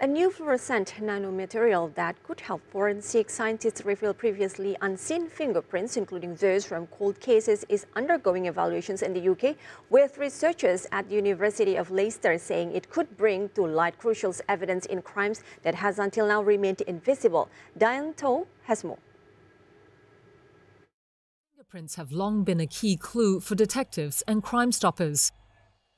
A new fluorescent nanomaterial that could help forensic scientists reveal previously unseen fingerprints, including those from cold cases, is undergoing evaluations in the UK, with researchers at the University of Leicester saying it could bring to light crucial evidence in crimes that has until now remained invisible. Diane Toh has more. Fingerprints have long been a key clue for detectives and Crime Stoppers.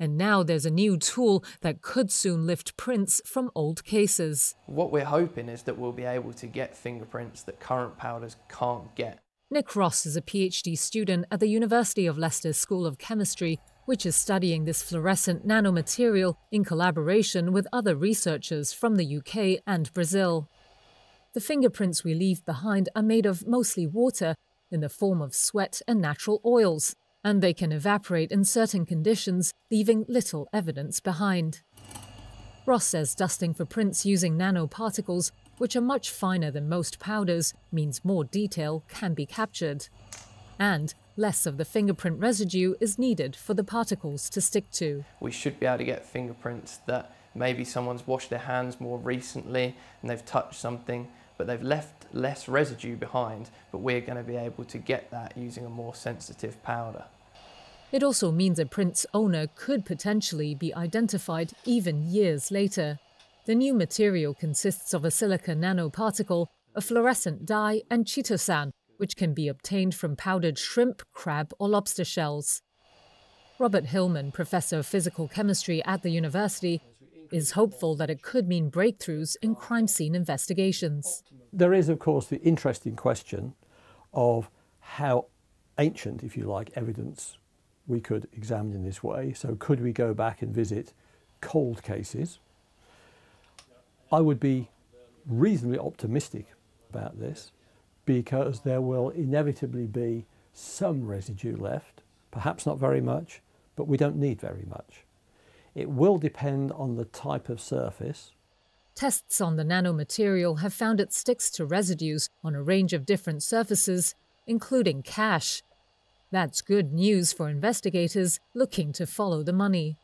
And now there's a new tool that could soon lift prints from old cases. What we're hoping is that we'll be able to get fingerprints that current powders can't get. Nick Ross is a PhD student at the University of Leicester School of Chemistry, which is studying this fluorescent nanomaterial in collaboration with other researchers from the UK and Brazil. The fingerprints we leave behind are made of mostly water in the form of sweat and natural oils, and they can evaporate in certain conditions, leaving little evidence behind. Ross says dusting for prints using nanoparticles, which are much finer than most powders, means more detail can be captured. And less of the fingerprint residue is needed for the particles to stick to. We should be able to get fingerprints that maybe someone's washed their hands more recently and they've touched something, but they've left less residue behind, but we're going to be able to get that using a more sensitive powder. It also means a print's owner could potentially be identified even years later. The new material consists of a silica nanoparticle, a fluorescent dye and chitosan, which can be obtained from powdered shrimp, crab or lobster shells. Robert Hillman, professor of physical chemistry at the university, is hopeful that it could mean breakthroughs in crime scene investigations. There is, of course, the interesting question of how ancient, if you like, evidence we could examine in this way. So could we go back and visit cold cases? I would be reasonably optimistic about this because there will inevitably be some residue left, perhaps not very much, but we don't need very much. It will depend on the type of surface. Tests on the nanomaterial have found it sticks to residues on a range of different surfaces, including cash. That's good news for investigators looking to follow the money.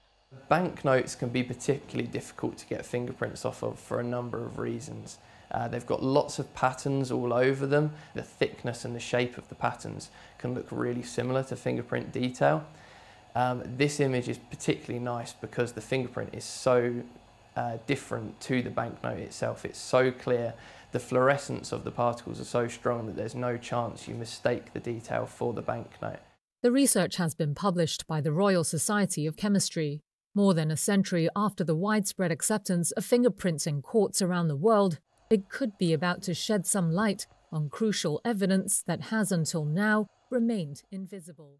Banknotes can be particularly difficult to get fingerprints off of for a number of reasons. They've got lots of patterns all over them. The thickness and the shape of the patterns can look really similar to fingerprint detail. This image is particularly nice because the fingerprint is so different to the banknote itself. It's so clear. The fluorescence of the particles are so strong that there's no chance you mistake the detail for the banknote. The research has been published by the Royal Society of Chemistry. More than a century after the widespread acceptance of fingerprints in courts around the world, it could be about to shed some light on crucial evidence that has until now remained invisible.